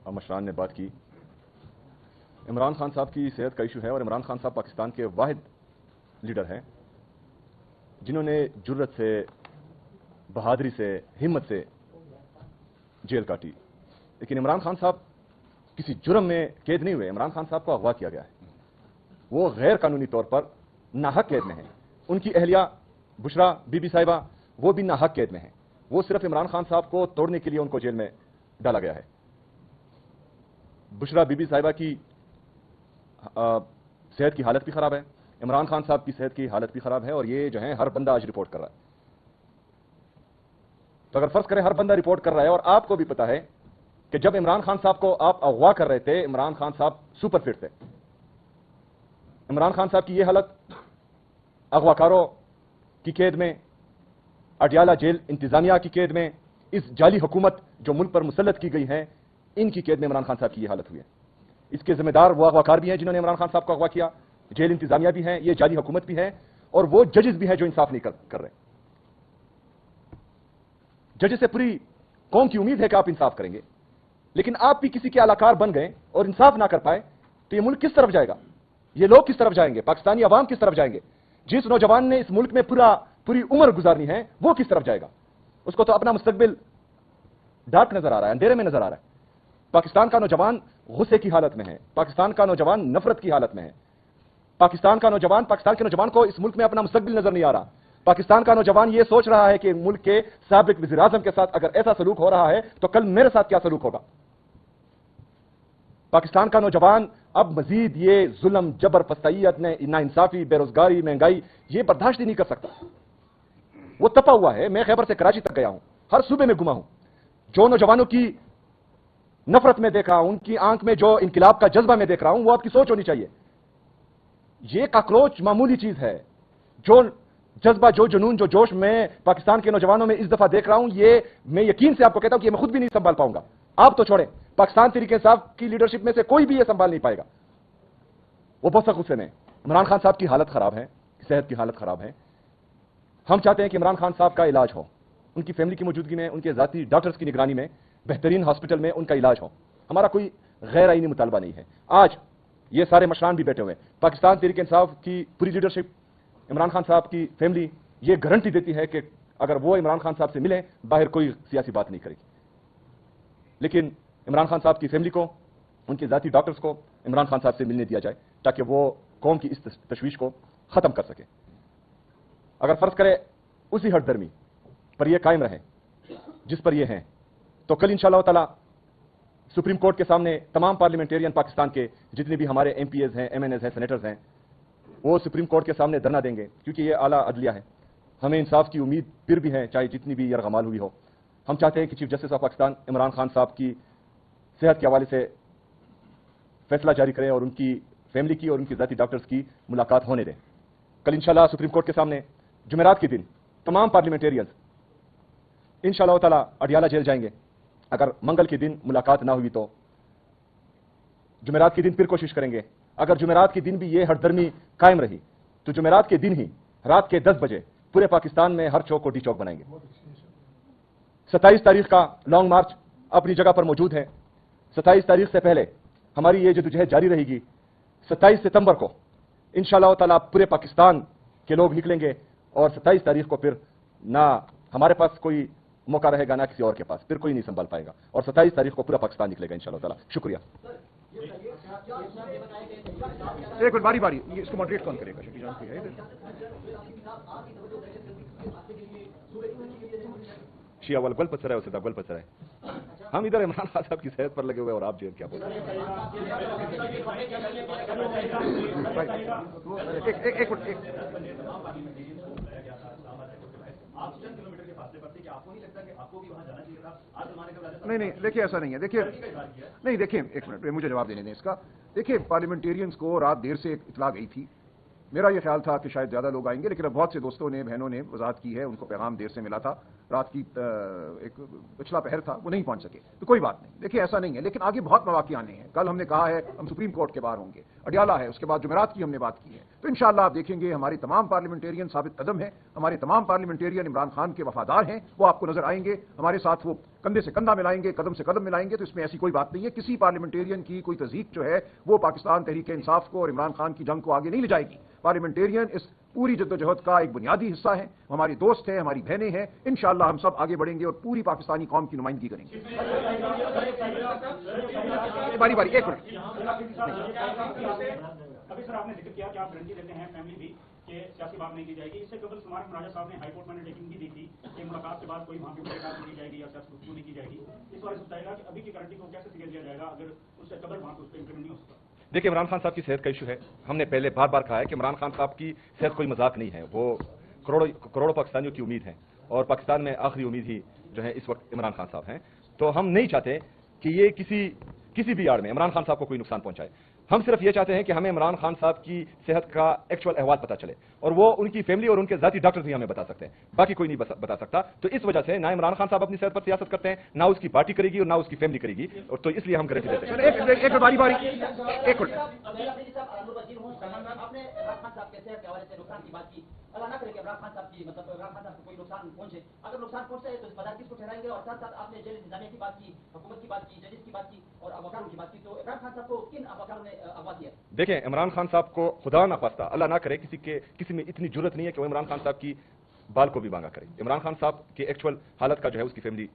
مشران نے بات کی. عمران خان صاحب کی صحت کا ایشو ہے اور عمران خان صاحب پاکستان کے واحد لیڈر ہیں جنہوں نے جرت سے، بہادری سے، ہمت سے جیل کاٹی. لیکن عمران خان صاحب کسی جرم میں قید نہیں ہوئے. عمران خان صاحب کو اغوا کیا گیا ہے. وہ غیر قانونی طور پر ناحق قید میں ہیں. ان کی اہلیہ بشرا بی بی صاحبہ وہ بھی ناحق قید میں ہیں. وہ صرف عمران خان صاحب کو توڑنے کے لیے ان کو جیل میں ڈالا گیا ہے. بشرا بی بی صاحبہ کی صحت کی حالت بھی خراب ہے. عمران خان صاحب کی صحت کی حالت بھی خراب ہے اور یہ جو ہے ہر بندہ آج رپورٹ کر رہا ہے. تو اگر فرض کریں ہر بندہ رپورٹ کر رہا ہے اور آپ کو بھی پتا ہے کہ جب عمران خان صاحب کو آپ اغوا کر رہے تھے عمران خان صاحب سپر فٹ تھے. عمران خان صاحب کی یہ حالت اغواکاروں کی قید میں، اڈیالہ جیل انتظامیہ کی قید میں، اس جعلی حکومت جو ملک پر مسلط کی گئی ہے ان کی قید میں عمران خان صاحب کی یہ حالت ہوئی ہے. اس کے ذمہ دار وہ اغواکار بھی ہیں جنہوں نے عمران خان صاحب کو اغوا کیا، جیل انتظامیہ بھی ہیں، یہ جعلی حکومت بھی ہے اور وہ ججز بھی ہیں جو انصاف نہیں کر رہے. ججز سے پوری قوم کی امید ہے کہ آپ انصاف کریں گے، لیکن آپ بھی کسی کے اعلی بن گئے اور انصاف نہ کر پائے تو یہ ملک کس طرف جائے گا؟ یہ لوگ کس طرف جائیں گے؟ پاکستانی عوام کس طرف جائیں گے؟ جس نوجوان نے اس ملک میں پوری عمر گزارنی ہے وہ کس طرف جائے گا؟ اس کو تو اپنا مستقبل ڈارک نظر آ رہا ہے، اندھیرے میں نظر آ رہا ہے. پاکستان کا نوجوان غصے کی حالت میں ہے. پاکستان کا نوجوان نفرت کی حالت میں ہے. پاکستان کے نوجوان کو اس ملک میں اپنا مستقبل نظر نہیں آ رہا. پاکستان کا نوجوان یہ سوچ رہا ہے کہ ملک کے سابق وزیر اعظم کے ساتھ اگر ایسا سلوک ہو رہا ہے تو کل میرے ساتھ کیا سلوک ہوگا؟ پاکستان کا نوجوان اب مزید یہ ظلم، جبر، فسطائیت، ناانصافی، بے روزگاری، مہنگائی یہ برداشت ہی نہیں کر سکتا. وہ تپا ہوا ہے. میں خیبر سے کراچی تک گیا ہوں، ہر صوبے میں گھما ہوں. جو نوجوانوں کی نفرت میں دیکھ رہا ہوں، ان کی آنکھ میں جو انقلاب کا جذبہ میں دیکھ رہا ہوں، وہ آپ کی سوچ ہونی چاہیے. یہ کاکروچ معمولی چیز ہے. جو جذبہ، جو جنون، جو جوش میں پاکستان کے نوجوانوں میں اس دفعہ دیکھ رہا ہوں، یہ میں یقین سے آپ کو کہتا ہوں کہ میں خود بھی نہیں سنبھال پاؤں گا. آپ تو چھوڑیں، پاکستان تحریک انصاف کی لیڈرشپ میں سے کوئی بھی یہ سنبھال نہیں پائے گا. وہ بہت سخت غصے میں. عمران خان صاحب کی حالت خراب ہے، صحت کی حالت خراب ہے. ہم چاہتے ہیں کہ عمران خان صاحب کا علاج ہو، ان کی فیملی کی موجودگی میں، ان کے ذاتی ڈاکٹرز کی نگرانی میں، بہترین ہاسپٹل میں ان کا علاج ہو. ہمارا کوئی غیر آئینی مطالبہ نہیں ہے. آج یہ سارے مشران بھی بیٹھے ہوئے ہیں. پاکستان تحریک انصاف کی پوری لیڈرشپ، عمران خان صاحب کی فیملی یہ گارنٹی دیتی ہے کہ اگر وہ عمران خان صاحب سے ملیں باہر کوئی سیاسی بات نہیں کرے گی. لیکن عمران خان صاحب کی فیملی کو، ان کے ذاتی ڈاکٹرز کو عمران خان صاحب سے ملنے دیا جائے تاکہ وہ قوم کی اس تشویش کو ختم کر سکے. اگر فرض کرے اسی ہٹ درمی پر یہ قائم رہے جس پر یہ ہیں تو کل انشاءاللہ تعالی سپریم کورٹ کے سامنے تمام پارلیمنٹیرین پاکستان کے جتنے بھی ہمارے ایم پی ایز ہیں، ایم این ایز ہیں، سینیٹرز ہیں، وہ سپریم کورٹ کے سامنے دھرنا دیں گے کیونکہ یہ اعلیٰ عدلیہ ہے. ہمیں انصاف کی امید پھر بھی ہے چاہے جتنی بھی یرغمال ہوئی ہو. ہم چاہتے ہیں کہ chief justice of Pakistan Imran Khan صاحب کی صحت کے حوالے سے فیصلہ جاری کریں اور ان کی فیملی کی اور ان کی ذاتی ڈاکٹرز کی ملاقات ہونے دیں. کل انشاءاللہ سپریم کورٹ کے سامنے جمعرات کے دن تمام پارلیمنٹیرینز انشاءاللہ تعالی اڈیالہ جیل جائیں گے. اگر منگل کے دن ملاقات نہ ہوئی تو جمعرات کے دن پھر کوشش کریں گے. اگر جمعرات کے دن بھی یہ ہٹ درمی قائم رہی تو جمعرات کے دن ہی رات کے 10 بجے پورے پاکستان میں ہر چوک کو ڈی چوک بنائیں گے. 27 تاریخ کا لانگ مارچ اپنی جگہ پر موجود ہے. 27 تاریخ سے پہلے ہماری یہ جدوجہد جاری رہے گی. 27 ستمبر کو انشاءاللہ تعالی پورے پاکستان کے لوگ نکلیں گے اور 27 تاریخ کو پھر نہ ہمارے پاس کوئی موقع رہے گا نہ کسی اور کے پاس، پھر کوئی نہیں سنبھال پائے گا اور 27 تاریخ کو پورا پاکستان نکلے گا انشاءاللہ تعالی. شکریہ. ایک منٹ باری باری اس کو ماڈریٹ کون کرے گا؟ شفیع جان کو ہے شیعہ والا گل پتھر ہے، اسے گل پتھر ہے. ہم ادھر عمران خان صاحب کی صحت پر لگے ہوئے اور آپ جو کیا بول رہے نہیں دیکھیے ایسا نہیں ہے. دیکھیے نہیں دیکھیں ایک منٹ مجھے جواب دینے دیں اس کا. دیکھیے پارلیمنٹیرینز کو رات دیر سے اطلاع گئی تھی. میرا یہ خیال تھا کہ شاید زیادہ لوگ آئیں گے لیکن اب بہت سے دوستوں نے، بہنوں نے وضاحت کی ہے، ان کو پیغام دیر سے ملا تھا. رات کی ایک پچھلا پہر تھا وہ نہیں پہنچ سکے، تو کوئی بات نہیں، دیکھیے ایسا نہیں ہے، لیکن آگے بہت مواقع آنے ہیں. کل ہم نے کہا ہے ہم سپریم کورٹ کے باہر ہوں گے، اڈیالہ ہے، اس کے بعد جمعرات کی ہم نے بات کی ہے. تو انشاءاللہ آپ دیکھیں گے ہماری تمام پارلیمنٹیرین ثابت قدم ہیں، ہمارے تمام پارلیمنٹیرین عمران خان کے وفادار ہیں، وہ آپ کو نظر آئیں گے ہمارے ساتھ، وہ کندھے سے کندھا ملائیں گے، قدم سے قدم ملائیں گے. تو اس میں ایسی کوئی بات نہیں ہے. کسی پارلیمنٹیرین کی کوئی تضحیک جو ہے وہ پاکستان تحریک انصاف کو اور عمران خان کی جنگ کو آگے نہیں لے جائے گی. پارلیمنٹیرین اس پوری جدوجہد کا ایک بنیادی حصہ ہے، ہماری دوست ہیں، ہماری بہنیں ہیں. انشاءاللہ ہم سب آگے بڑھیں گے اور پوری پاکستانی قوم کی نمائندگی کریں گے. باری باری ایک منٹ. ابھی سر آپ نے ذکر کیا کہ آپ گارنٹی دیتے ہیں فیملی بھی کہ سیاسی بات نہیں کی جائے گی. اس سے قبل سمارٹ مراجہ صاحب نے ہائی کورٹ میں انڈرٹیکنگ بھی دی تھی کہ ملاقات کے بعد کوئی وہاں کی ملاقات نہیں کی جائے گی یا سیاسی گفتگو نہیں کی جائے گی. اس بارے میں بتائے گا کہ ابھی کی گارنٹی کو کیسے سگریٹ دیا جائے گا اگر اس سے قبل وہاں کو اس پہ امپلیمنٹ نہیں ہو سکتا. دیکھیں عمران خان صاحب کی صحت کا ایشو ہے. ہم نے پہلے بار بار کہا ہے کہ عمران خان صاحب کی صحت کوئی مذاق نہیں ہے. وہ کروڑوں پاکستانیوں کی امید ہے اور پاکستان میں آخری امید ہی جو ہے اس وقت عمران خان صاحب ہیں. تو ہم نہیں چاہتے کہ یہ کسی بھی آڑ میں عمران خان صاحب کو کوئی نقصان پہنچائے. ہم صرف یہ چاہتے ہیں کہ ہمیں عمران خان صاحب کی صحت کا ایکچوئل احوال پتہ چلے اور وہ ان کی فیملی اور ان کے ذاتی ڈاکٹر ہی ہمیں بتا سکتے ہیں، باقی کوئی نہیں بتا سکتا. تو اس وجہ سے نہ عمران خان صاحب اپنی صحت پر سیاست کرتے ہیں، نہ اس کی پارٹی کرے گی اور نہ اس کی فیملی کرے گی. اور تو اس لیے ہم گارنٹی دیتے ہیں. ایک باری باری ایک منٹ. اللہ نہ کرے کہ عمران خان صاحب کی مطلب عمران خان صاحب کو کوئی نقصان پہنچے. اگر نقصان پہنچتا ہے تو اس مدار کس کو ٹھہرائیں گے؟ اور ساتھ ساتھ آپ نے جیل انتظامیہ کی بات کی، حکومت کی بات کی، ججز کی بات کی اور ابوکاروں کی بات کی. تو عمران خان صاحب کو کن ابوکاروں نے اغوا کیا؟ دیکھیں عمران خان صاحب کو خدا نہ خواستہ اللہ نہ کرے کسی میں اتنی جرت نہیں ہے کہ وہ عمران خان صاحب کی بال کو بھی مانگا کرے. عمران خان صاحب کی ایکچوئل حالت کا جو ہے اس کی فیملی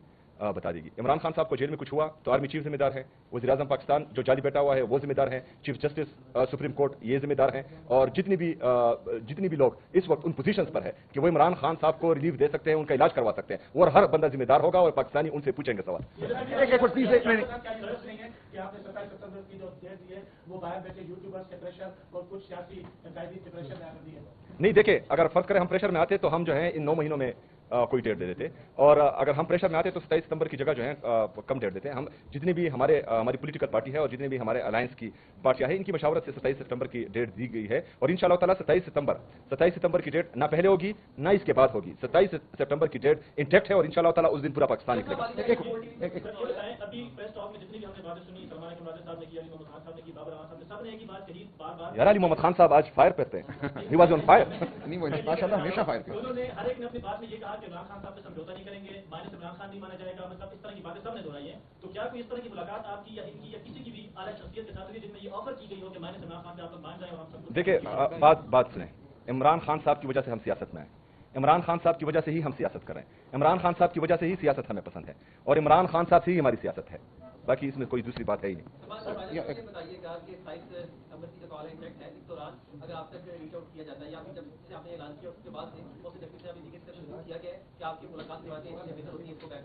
بتا دے گی. عمران خان صاحب کو جیل میں کچھ ہوا تو آرمی چیف ذمہ دار ہے، وزیر اعظم پاکستان جو جعلی بیٹا ہوا ہے وہ ذمہ دار ہے، چیف جسٹس سپریم کورٹ یہ ذمہ دار ہیں، اور جتنی بھی لوگ اس وقت ان پوزیشنز پر ہے کہ وہ عمران خان صاحب کو ریلیف دے سکتے ہیں، ان کا علاج کروا سکتے ہیں، اور ہر بندہ ذمہ دار ہوگا اور پاکستانی ان سے پوچھیں گے سوال. نہیں دیکھیں اگر فرض کریں ہم پریشر میں آتے تو ہم جو ہے ان 9 مہینوں میں کوئی ڈیٹ دے دیتے، اور اگر ہم پریشر میں آتے تو 27 ستمبر کی جگہ جو ہے کم ڈیٹ دیتے. ہم جتنی بھی ہماری پولیٹیکل پارٹی ہے اور جتنے بھی ہمارے الائنس کی پارٹیاں ہیں ان کی مشاورت سے 27 ستمبر کی ڈیٹ دی گئی ہے. اور انشاءاللہ تعالیٰ 27 ستمبر کی ڈیٹ نہ پہلے ہوگی نہ اس کے بعد ہوگی. 27 ستمبر کی ڈیٹ انٹیکٹ ہے اور انشاءاللہ تعالیٰ اس دن پورا پاکستان نکلے گا. یار علی محمد خان صاحب آج فائر پہ تھے. He was on fire. نہیں وہ ماشاءاللہ ہمیشہ فائر کرتے ہیں. انہوں نے ہر ایک نے اپنی بات میں یہ کہا کہ عمران خان صاحب سے سمجھوتا نہیں کریں گے، مائنس عمران خان نہیں مانا جائے گا، مطلب اس طرح کی باتیں سب نے دہرائی ہیں. تو کیا کوئی اس طرح کی ملاقات آپ کی یا ان کی یا کسی کی بھی اعلیٰ شخصیت کے ساتھ ہوئی جن میں یہ آفر کی گئی ہو کہ مائنس عمران خان سے آپ لوگ مان جائیں اور ہم سب؟ دیکھیں بات سنیں. عمران خان صاحب کی وجہ سے ہم سیاست میں آئے. عمران خان صاحب کی وجہ سے ہی ہم سیاست کر رہے ہیں. عمران خان صاحب کی وجہ سے ہی سیاست ہمیں پسند ہے اور عمران خان صاحب سے ہی ہماری سیاست ہے. باقی اس میں کوئی دوسری بات ہے ہی نہیں. بتائیے گا کہ 27 نمبر کی جو کال انٹیکٹ ہے اس دوران اگر آپ تک ریچ آؤٹ کیا جاتا ہے یا پھر جب سے آپ نے اعلان کیا اس کے بعد سے ابھی کیا گیا ہے کہ آپ کی ملاقات کے بعد بہتر ہوتی ہے اس کو بیک